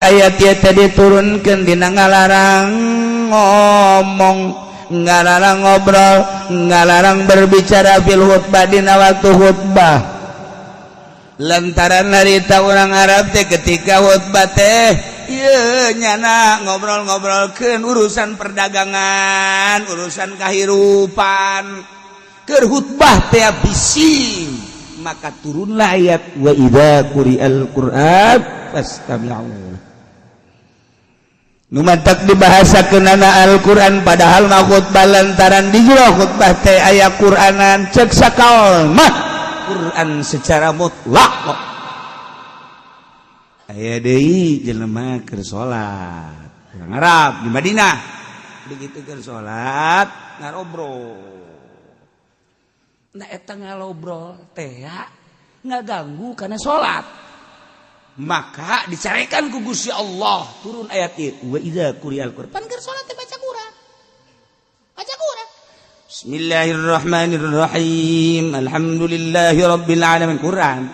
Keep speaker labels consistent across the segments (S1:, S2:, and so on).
S1: ayat tadi diturunkeun dina ngalarang ngomong, ngalarang ngobrol, ngalarang berbicara fil khutbah dina waktu khutbah. Lantaran harita orang Arab teh ketika khutbah teh ieu nyana ngobrol-ngobrolkeun urusan perdagangan, urusan kahirupan. Keur khutbah teh bising, maka turunlah ayat wa idza quri'al Qur'an fastami'u. Nu mantak dibahasakeunana Al-Qur'an padahal mah khutbah lantaran di jero khutbah teh aya Qur'anan ceuk sakaol mah Qur'an secara mutlak. Aya deui jelema keur salat urang Arab di Madinah begitu keur salat ngarobrol. Nah eta ngalobrol teh ngaganggu kana salat. Maka dicarekan ku Gusti Allah turun ayat ieu wa idza quri'al Qur'an. Pan keur salat teh baca Qur'an. Baca Qur'an. Bismillahirrahmanirrahim. Alhamdulillahirabbil alamin. Qur'an.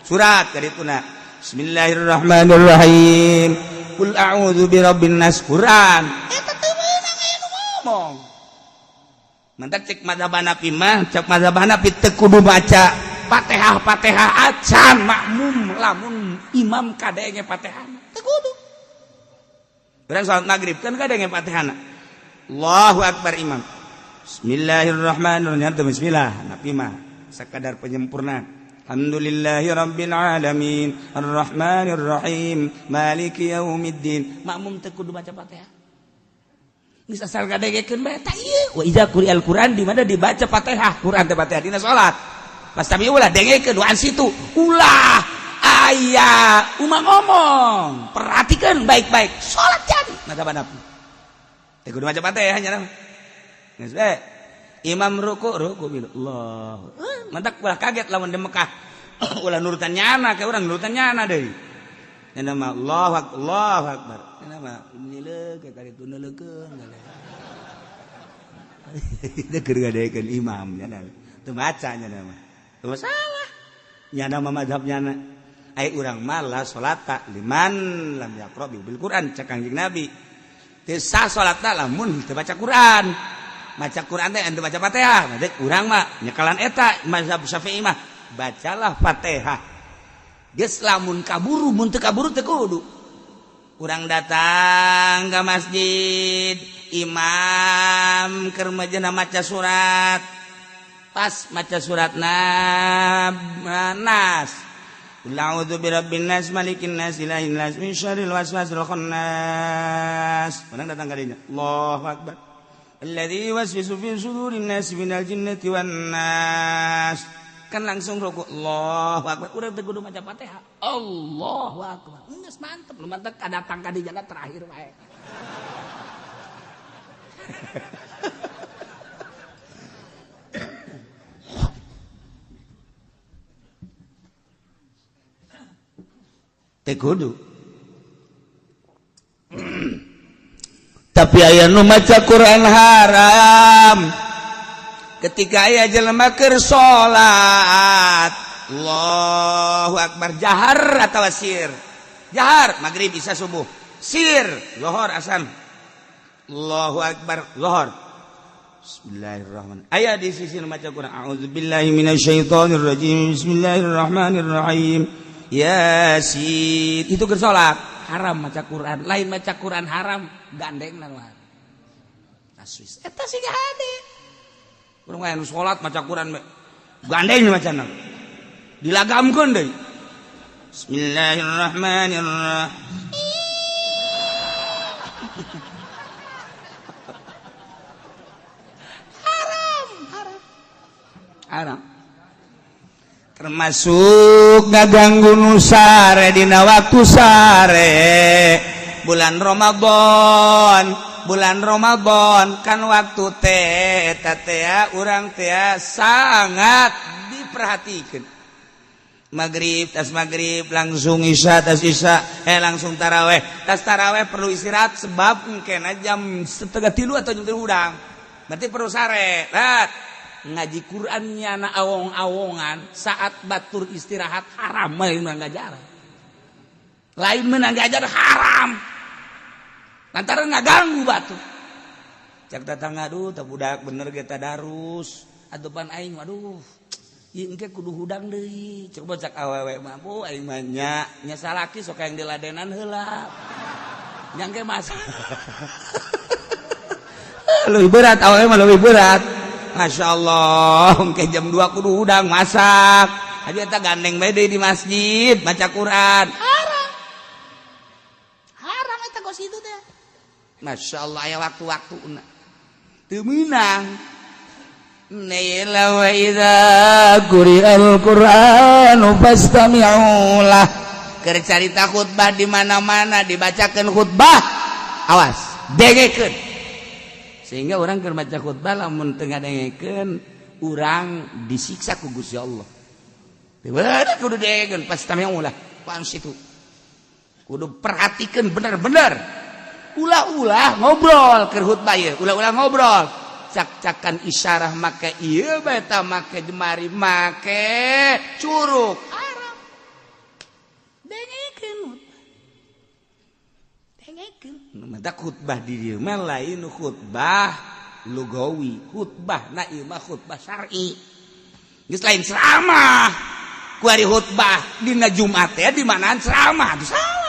S1: Surat kadituna. Bismillahirrahmanirrahim. Qul a'udzu birabbin nas. Qur'an. Eta teu meunang aya nu ngomong. Mantak cek mazhab Hanafi mah, cek mazhab Hanafi teu kudu baca Fatihah acan makmum lamun imam kadenge Fatihah. Teu kudu. Urang salat magrib kan kadenge Fatihahna. Allahu akbar imam. Bismillahirrahmanirrahim. Bismillah. Nabi mah sakadar penyempurna. Alhamdulillahirabbil alamin arrahmanirrahim maliki yaumiddin. Makmum teu kudu baca Fatihah. Geus asal gadegekeun bae eta ieu. Wa idza quri'al Qur'an di mana dibaca Fatihah. Qur'an teh Fatihah dina salat. Pas tapi ulah dengekeun doan situ. Ulah aya umang ngomong. Perhatikan baik-baik. Salat jadi. Mata Hanafi. Teh kudu baca Fatihah nya nah. Geus bae. Imam ruku bilu Allah. Mantak ulah kaget lamun di Mekah. Ulah nurutan nyana ka urang nurutan nyana deui. Nyana mah Allahu akbar. Nyana mah nileuk ka kaditu neuleukeun. Teu keur gadekeun imam nyana. Teu maca nyana mah. Teu masalah. Nyana mah mazhab nyana. Ai urang mah la salata liman lam yaqra bil Qur'an cek Kangjeng Nabi. Teu sah salatna lamun teu baca Qur'an. Maca Qur'an teh anu baca Fatihah. Maksud urang mah nyekalan eta mazhab Syafi'i mah bacalah Fatihah. Geus lamun kaburu mun teu kaburu teu kudu. Urang datang ke masjid, imam keur majana maca surat. Pas maca suratna Nas. Qul a'udzu birabbin nas malikin nas ilahin nas min syarril waswasil khannas. Urang datang ka dinya. Allahu akbar. Alladzi yuwaswisu fi sudurin nas minal jinnati wan nas. Kan langsung rukuk Allahu akbar urang teh kudu maca Fatihah Allahu akbar geus mantep lu mantep kadatang ka di jalan terakhir wae teh kudu tapi aya nu maca Quran haram. Ketika aya jelema keur salat Allahu akbar jahar atawa sir. Jahar magrib isya subuh. Sir zuhur asar. Allahu akbar zuhur. Bismillahirrahmanirrahim. Aya di sisi maca Quran a'udzubillahi minasyaitonir rajim. Bismillahirrahmanirrahim. Yasin. Itu keur salat haram maca Quran. Lain maca Quran haram gandengna wae. Taswis. Eta siga hade. Urang aya nu salat maca Quran gandeng macana. Dilagamkeun deui. Bismillahirrahmanirrahim. Haram. Termasuk ngaganggu nu sare dina waktu sare bulan Ramadan. Bulan Ramadan kan waktu teh eta teh urang teh sangat diperhatikan. Maghrib tas maghrib langsung isya tas isya langsung taraweh. Tas taraweh perlu istirahat sebab engkena jam 2:30 atau jam 3 udang. Berarti perlu sare. Lihat ngaji Qur'annya na awong-awongan saat batur istirahat haram mah enggak jarang. lain menang ngajar haram lantaran ngaganggu batu cak tetangga aduh teu budak bener ge tadarus adupan aing waduh ieu engke kudu hudang deui coba cak awewe mah bu aing mah nya salaki sok yang diladenan heula nya engke masa leuwih berat awewe mah leuwih berat masyaallah engke jam 2 kudu hudang masak abi eta gandeng bae deui di masjid baca Quran haram eta kos itu teh masyaallah aya waktu-waktuna teu meunang Naila wa idza quri'al Qur'anu fastami'u lah. Keur carita khutbah di mana-mana dibacakeun khutbah. Awas, dengekeun. Sehingga orang keur baca khutbah lamun teu ngadengekeun urang disiksa ku Gusti Allah. Bener kudu dengekeun fastami'u lah. Pan situ. Kudu perhatikeun bener-bener. Ulah-ulah ngobrol keur khutbah ieu, ulah-ulah ngobrol. Cak-cakan isyarah make ieu beta make jemari make curug haram dengekeun mata khutbah di dieu mah lain khutbah lugawi khutbah na ieu mah khutbah syar'i geus lain ceramah ku ari khutbah dina Jumat teh di manaan ceramah itu salah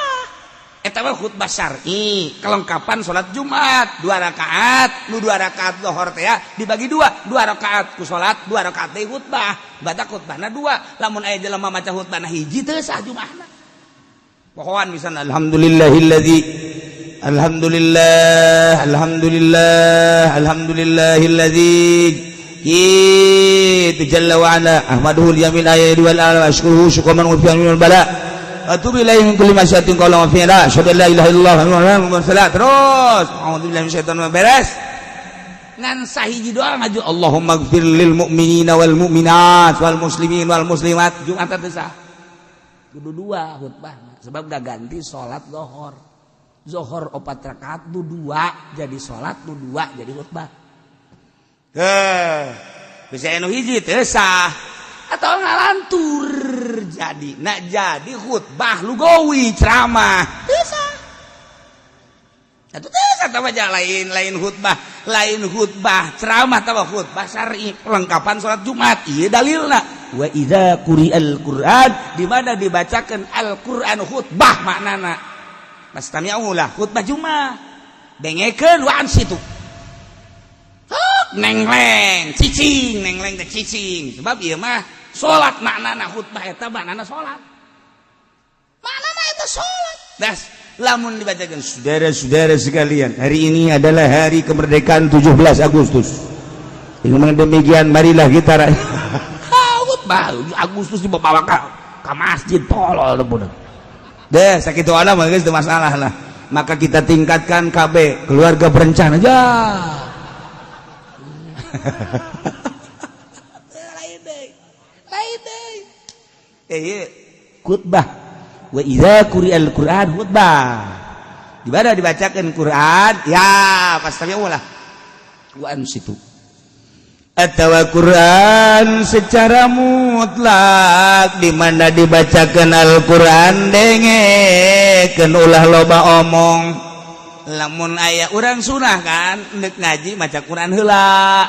S1: eta mah khutbah syar'i kelengkapan salat Jumat 2 rakaat nu 2 rakaat zuhur teh dibagi 2 rakaat ku salat 2 rakaat teh khutbah badak khutbahna 2 lamun aya jelema maca khutbahna hiji teh sah Jumatna pohoan misalna alhamdulillahilladzi jalla wa ala ahmaduhu liyamin ayati wal ala ashkuruhu syukran wa fi'an minal bala atubu ilaihi min kulli masyatin qala wa fi'la asyhadu an la ilaha illallah wa muhammadur rasulullah terus a'udzubillahi minasyaitonir beres ngan sahiji doa ngaju Allahumma ighfir lil mu'minina wal mu'minat wal muslimin wal muslimat Jumat teh sah kudu 2 khutbah sebab da ganti salat zuhur 4 rakaat nu 2 jadi salat nu 2 jadi khutbah bisa anu hiji teh sah atau ngalantur jadi nak jadi khutbah lugawi ceramah bisa atau bisa tambah lain khutbah ceramah tambah khutbah syar'i perlengkapan salat Jumat ieu dalilna wa idza quri'al Qur'an di mana dibacakan Al-Qur'an khutbah maknana pastami'u lah khutbah Jumat dengekeun waan situ nengleng teh cicing sebab ieu mah salat maknana khutbah eta maknana salat das lamun dibacakan saudara-saudara sekalian hari ini adalah hari kemerdekaan 17 Agustus dengan demikian marilah kita khutbah Agustus dibawa ke masjid tolol bener deh sakitu ana mah geus teu masalah lah maka kita tingkatkan KB keluarga berencana aja khutbah wa idza quri'al Qur'an khutbah di mana dibacakan Quran ya pastami'u lah wa ansitu atawa Quran secara mutlak di mana dibacakan Al-Qur'an dengekeun ulah loba omong lamun aya urang sunah kan neuk ngaji maca Quran heula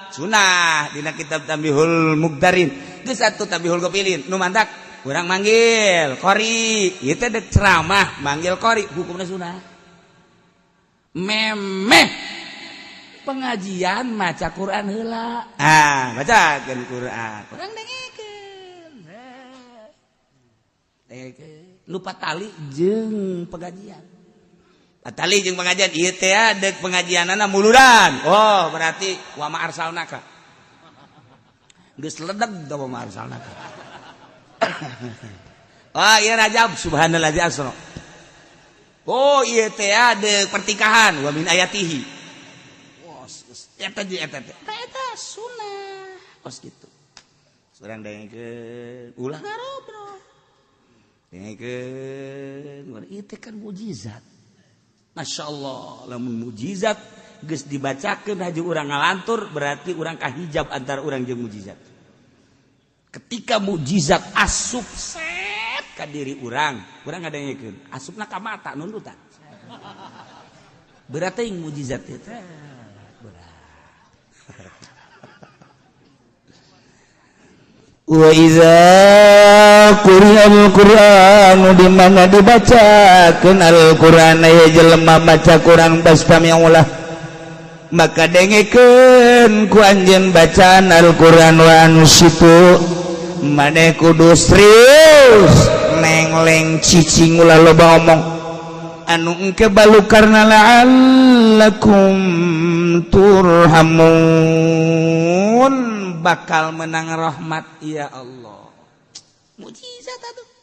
S1: sunah dina kitab Tambihul Muqtarin geus atuh Tambihul Qapilin nu mantak urang manggil qori ieu teh deuk ceramah manggil qori hukumna sunah memeh pengajian maca Quran heula bacakeun Quran urang dengekeun lupa tali jeung pengajian tali jeung pengajian ieu teh deuk pengajianana muludan oh berarti wa ma arsalnaka geus ledeg da wa ma arsalnaka oh iya Rajab subhanalladzi asra oh ieu teh deuk pertikahan wa min ayatihi eta sunah os kitu surang dengekeun ulah ngarobrol dengekeun ieu teh kan mukjizat Masya Allah lamun mujizat geus dibacakeun haji urang ngalantur berarti urang kahijab antara urang jeung mujizat ketika mujizat asup set ka diri urang ngadengekeun asupna ka mata nundutan berat teuing mujizat teh
S2: wa iza quri'al qur'anu di mana dibacakeun Al-Qur'an aya jelema maca Qur'an fastami'ulah maka dengekeun ku anjeun bacaan Al-Qur'an wa ansitu maneh kudu serius nengleng cicing ulah loba ngomong anu engke balu karna la'allakum turhamun bakal menang rahmat ya Allah mujizat atuh